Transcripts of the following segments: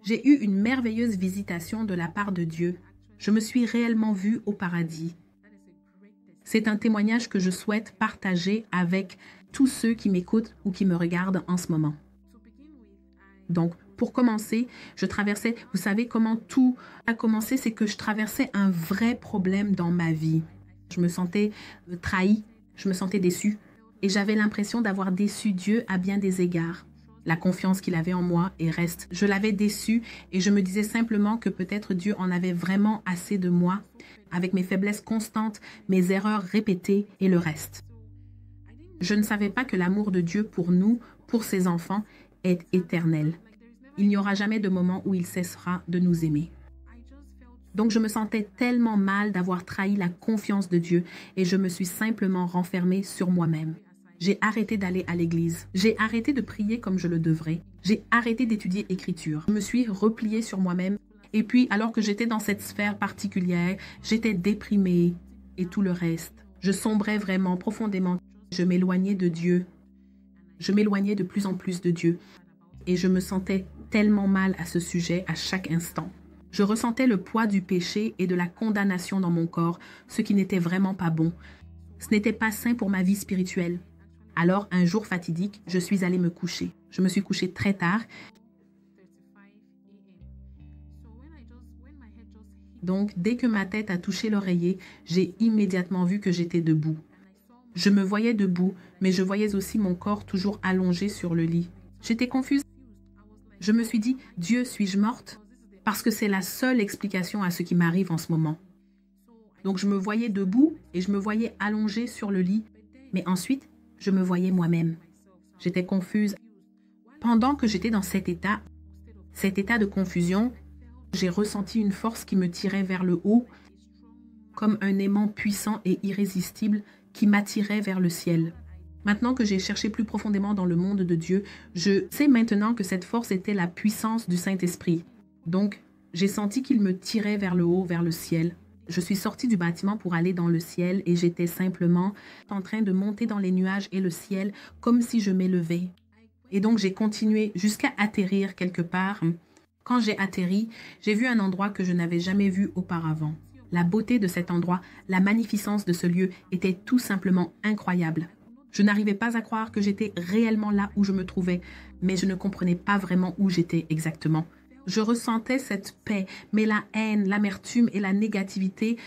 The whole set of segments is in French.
J'ai eu une merveilleuse visitation de la part de Dieu. Je me suis réellement vue au paradis. C'est un témoignage que je souhaite partager avec tous ceux qui m'écoutent ou qui me regardent en ce moment. Donc, pour commencer, je traversais, vous savez comment tout a commencé, c'est que je traversais un vrai problème dans ma vie. Je me sentais trahie, je me sentais déçue et j'avais l'impression d'avoir déçu Dieu à bien des égards. La confiance qu'il avait en moi et reste. Je l'avais déçu et je me disais simplement que peut-être Dieu en avait vraiment assez de moi, avec mes faiblesses constantes, mes erreurs répétées et le reste. Je ne savais pas que l'amour de Dieu pour nous, pour ses enfants, est éternel. Il n'y aura jamais de moment où il cessera de nous aimer. Donc je me sentais tellement mal d'avoir trahi la confiance de Dieu et je me suis simplement renfermée sur moi-même. J'ai arrêté d'aller à l'église. J'ai arrêté de prier comme je le devrais. J'ai arrêté d'étudier l'écriture. Je me suis repliée sur moi-même. Et puis, alors que j'étais dans cette sphère particulière, j'étais déprimée et tout le reste. Je sombrais vraiment profondément. Je m'éloignais de Dieu. Je m'éloignais de plus en plus de Dieu. Et je me sentais tellement mal à ce sujet à chaque instant. Je ressentais le poids du péché et de la condamnation dans mon corps, ce qui n'était vraiment pas bon. Ce n'était pas sain pour ma vie spirituelle. Alors, un jour fatidique, je suis allée me coucher. Je me suis couchée très tard. Donc, dès que ma tête a touché l'oreiller, j'ai immédiatement vu que j'étais debout. Je me voyais debout, mais je voyais aussi mon corps toujours allongé sur le lit. J'étais confuse. Je me suis dit, Dieu, suis-je morte? Parce que c'est la seule explication à ce qui m'arrive en ce moment. Donc, je me voyais debout et je me voyais allongée sur le lit. Mais ensuite, je me voyais moi-même. J'étais confuse. Pendant que j'étais dans cet état de confusion, j'ai ressenti une force qui me tirait vers le haut, comme un aimant puissant et irrésistible qui m'attirait vers le ciel. Maintenant que j'ai cherché plus profondément dans le monde de Dieu, je sais maintenant que cette force était la puissance du Saint-Esprit. Donc, j'ai senti qu'il me tirait vers le haut, vers le ciel. Je suis sortie du bâtiment pour aller dans le ciel et j'étais simplement en train de monter dans les nuages et le ciel comme si je m'élevais. Et donc, j'ai continué jusqu'à atterrir quelque part. Quand j'ai atterri, j'ai vu un endroit que je n'avais jamais vu auparavant. La beauté de cet endroit, la magnificence de ce lieu était tout simplement incroyable. Je n'arrivais pas à croire que j'étais réellement là où je me trouvais, mais je ne comprenais pas vraiment où j'étais exactement. Je ressentais cette paix, mais la haine, l'amertume et la négativité,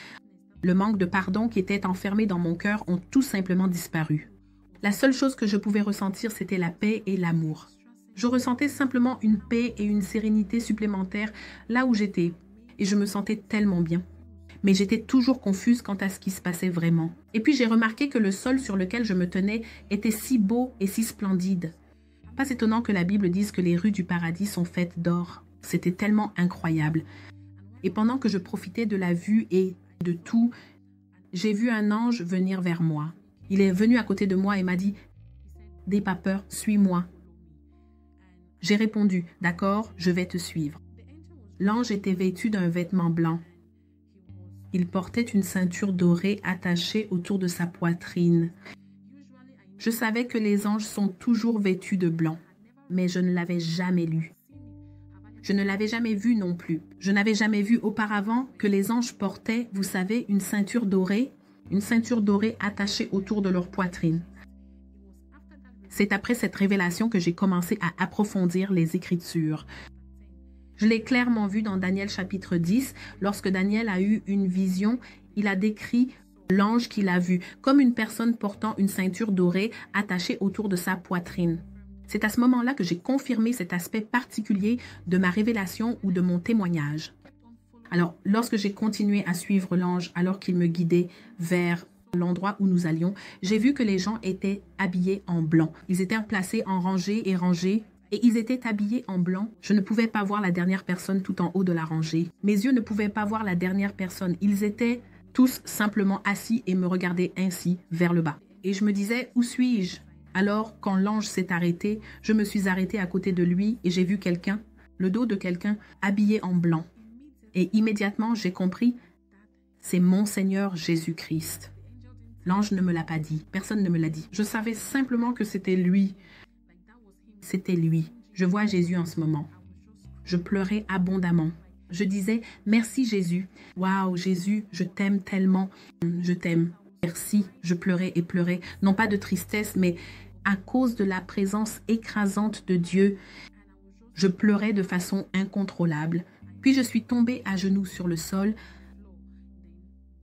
le manque de pardon qui était enfermé dans mon cœur ont tout simplement disparu. La seule chose que je pouvais ressentir, c'était la paix et l'amour. Je ressentais simplement une paix et une sérénité supplémentaires là où j'étais, et je me sentais tellement bien. Mais j'étais toujours confuse quant à ce qui se passait vraiment. Et puis j'ai remarqué que le sol sur lequel je me tenais était si beau et si splendide. Pas étonnant que la Bible dise que les rues du paradis sont faites d'or. C'était tellement incroyable. Et pendant que je profitais de la vue et de tout, j'ai vu un ange venir vers moi. Il est venu à côté de moi et m'a dit « N'aie pas peur, suis-moi ». J'ai répondu « D'accord, je vais te suivre ». L'ange était vêtu d'un vêtement blanc. Il portait une ceinture dorée attachée autour de sa poitrine. Je savais que les anges sont toujours vêtus de blanc, mais je ne l'avais jamais lu. Je ne l'avais jamais vu non plus. Je n'avais jamais vu auparavant que les anges portaient, vous savez, une ceinture dorée attachée autour de leur poitrine. C'est après cette révélation que j'ai commencé à approfondir les Écritures. Je l'ai clairement vu dans Daniel chapitre 10. Lorsque Daniel a eu une vision, il a décrit l'ange qu'il a vu comme une personne portant une ceinture dorée attachée autour de sa poitrine. C'est à ce moment-là que j'ai confirmé cet aspect particulier de ma révélation ou de mon témoignage. Alors, lorsque j'ai continué à suivre l'ange alors qu'il me guidait vers l'endroit où nous allions, j'ai vu que les gens étaient habillés en blanc. Ils étaient placés en rangées et rangées et ils étaient habillés en blanc. Je ne pouvais pas voir la dernière personne tout en haut de la rangée. Mes yeux ne pouvaient pas voir la dernière personne. Ils étaient tous simplement assis et me regardaient ainsi vers le bas. Et je me disais, où suis-je? Alors, quand l'ange s'est arrêté, je me suis arrêtée à côté de lui et j'ai vu quelqu'un, le dos de quelqu'un habillé en blanc. Et immédiatement, j'ai compris, c'est mon Seigneur Jésus-Christ. L'ange ne me l'a pas dit, personne ne me l'a dit. Je savais simplement que c'était lui. C'était lui. Je vois Jésus en ce moment. Je pleurais abondamment. Je disais, merci Jésus. Waouh, Jésus, je t'aime tellement. Je t'aime. Merci. Je pleurais et pleurais. Non pas de tristesse, mais à cause de la présence écrasante de Dieu, je pleurais de façon incontrôlable. Puis je suis tombée à genoux sur le sol.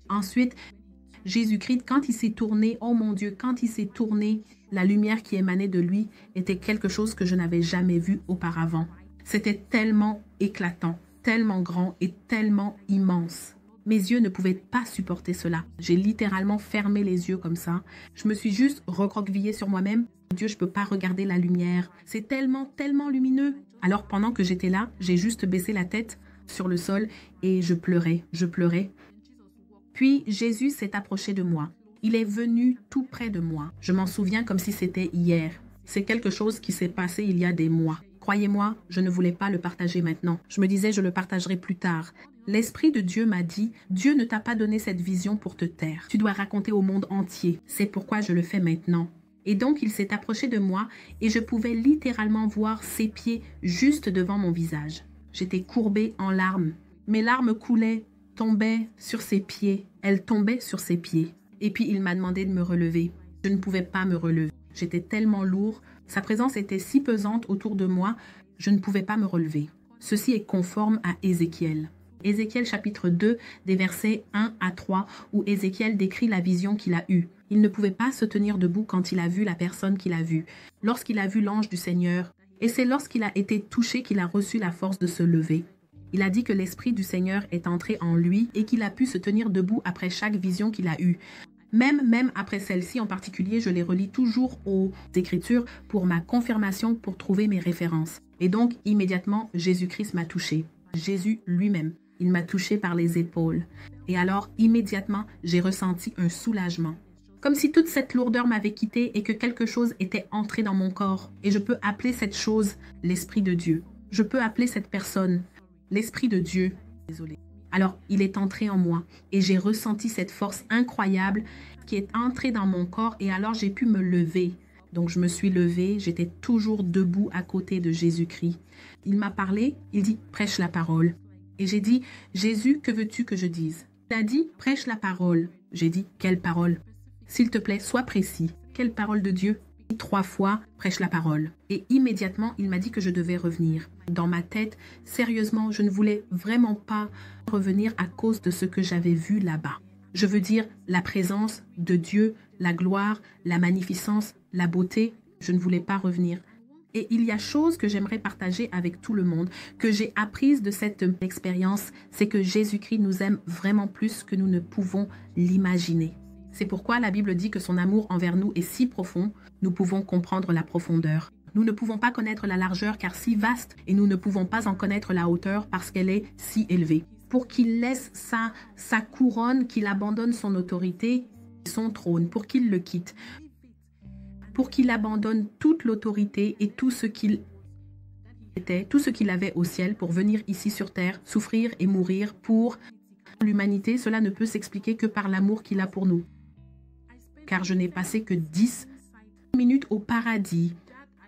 Ensuite, Jésus-Christ, quand il s'est tourné, oh mon Dieu, quand il s'est tourné, la lumière qui émanait de lui était quelque chose que je n'avais jamais vu auparavant. C'était tellement éclatant, tellement grand et tellement immense. Mes yeux ne pouvaient pas supporter cela. J'ai littéralement fermé les yeux comme ça. Je me suis juste recroquevillée sur moi-même. Dieu, je ne peux pas regarder la lumière. C'est tellement, tellement lumineux. Alors pendant que j'étais là, j'ai juste baissé la tête sur le sol et je pleurais, je pleurais. Puis Jésus s'est approché de moi. Il est venu tout près de moi. Je m'en souviens comme si c'était hier. C'est quelque chose qui s'est passé il y a des mois. Croyez-moi, je ne voulais pas le partager maintenant. Je me disais, je le partagerai plus tard. L'Esprit de Dieu m'a dit, Dieu ne t'a pas donné cette vision pour te taire. Tu dois raconter au monde entier. C'est pourquoi je le fais maintenant. Et donc, il s'est approché de moi et je pouvais littéralement voir ses pieds juste devant mon visage. J'étais courbée en larmes. Mes larmes coulaient, tombaient sur ses pieds. Elles tombaient sur ses pieds. Et puis, il m'a demandé de me relever. Je ne pouvais pas me relever. J'étais tellement lourd. Sa présence était si pesante autour de moi, je ne pouvais pas me relever. Ceci est conforme à Ézéchiel. Ézéchiel chapitre 2, des versets 1 à 3, où Ézéchiel décrit la vision qu'il a eue. Il ne pouvait pas se tenir debout quand il a vu la personne qu'il a vue. Lorsqu'il a vu l'ange du Seigneur, et c'est lorsqu'il a été touché qu'il a reçu la force de se lever. Il a dit que l'Esprit du Seigneur est entré en lui et qu'il a pu se tenir debout après chaque vision qu'il a eue. Même après celle-ci en particulier, je les relis toujours aux Écritures pour ma confirmation, pour trouver mes références. Et donc, immédiatement, Jésus-Christ m'a touché. Jésus lui-même, il m'a touché par les épaules. Et alors, immédiatement, j'ai ressenti un soulagement. Comme si toute cette lourdeur m'avait quitté et que quelque chose était entré dans mon corps. Et je peux appeler cette chose l'Esprit de Dieu. Je peux appeler cette personne l'Esprit de Dieu. Désolée. Alors, il est entré en moi et j'ai ressenti cette force incroyable qui est entrée dans mon corps et alors j'ai pu me lever. Donc, je me suis levée, j'étais toujours debout à côté de Jésus-Christ. Il m'a parlé, il dit « prêche la parole ». Et j'ai dit « Jésus, que veux-tu que je dise ?» Il a dit « prêche la parole ». J'ai dit « quelle parole ?» S'il te plaît, sois précis. Quelle parole de Dieu ? 3 fois, prêche la parole. Et immédiatement, il m'a dit que je devais revenir. Dans ma tête, sérieusement, je ne voulais vraiment pas revenir à cause de ce que j'avais vu là-bas. Je veux dire, la présence de Dieu, la gloire, la magnificence, la beauté. Je ne voulais pas revenir. Et il y a chose que j'aimerais partager avec tout le monde, que j'ai apprise de cette expérience, c'est que Jésus-Christ nous aime vraiment plus que nous ne pouvons l'imaginer. C'est pourquoi la Bible dit que son amour envers nous est si profond, nous pouvons comprendre la profondeur. Nous ne pouvons pas connaître la largeur car si vaste et nous ne pouvons pas en connaître la hauteur parce qu'elle est si élevée. Pour qu'il laisse sa couronne, qu'il abandonne son autorité, son trône, pour qu'il le quitte. Pour qu'il abandonne toute l'autorité et tout ce qu'il était, tout ce qu'il avait au ciel pour venir ici sur terre, souffrir et mourir pour l'humanité. Cela ne peut s'expliquer que par l'amour qu'il a pour nous. Car je n'ai passé que 10 minutes au paradis.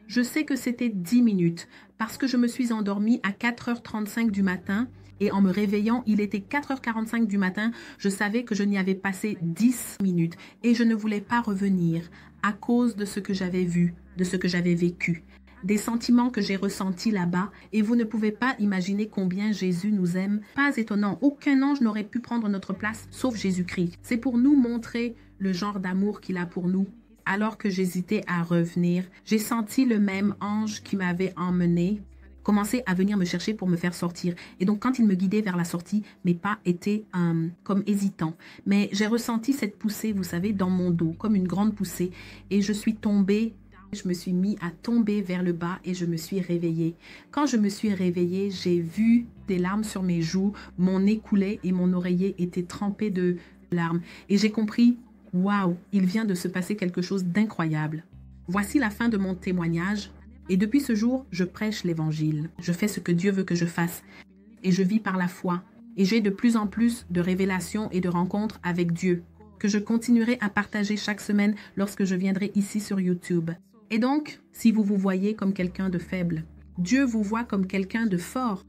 Je sais que c'était 10 minutes parce que je me suis endormie à 4h35 du matin et en me réveillant, il était 4h45 du matin. Je savais que je n'y avais passé 10 minutes et je ne voulais pas revenir à cause de ce que j'avais vu, de ce que j'avais vécu, des sentiments que j'ai ressentis là-bas et vous ne pouvez pas imaginer combien Jésus nous aime. Pas étonnant, aucun ange n'aurait pu prendre notre place sauf Jésus-Christ. C'est pour nous montrer le genre d'amour qu'il a pour nous. Alors que j'hésitais à revenir, j'ai senti le même ange qui m'avait emmené commencer à venir me chercher pour me faire sortir. Et donc, quand il me guidait vers la sortie, mes pas étaient comme hésitants. Mais j'ai ressenti cette poussée, vous savez, dans mon dos, comme une grande poussée. Et je suis tombée, je me suis mis à tomber vers le bas et je me suis réveillée. Quand je me suis réveillée, j'ai vu des larmes sur mes joues, mon nez coulait et mon oreiller était trempé de larmes. Et j'ai compris, waouh, il vient de se passer quelque chose d'incroyable. Voici la fin de mon témoignage. Et depuis ce jour, je prêche l'évangile. Je fais ce que Dieu veut que je fasse. Et je vis par la foi. Et j'ai de plus en plus de révélations et de rencontres avec Dieu, que je continuerai à partager chaque semaine lorsque je viendrai ici sur YouTube. Et donc, si vous vous voyez comme quelqu'un de faible, Dieu vous voit comme quelqu'un de fort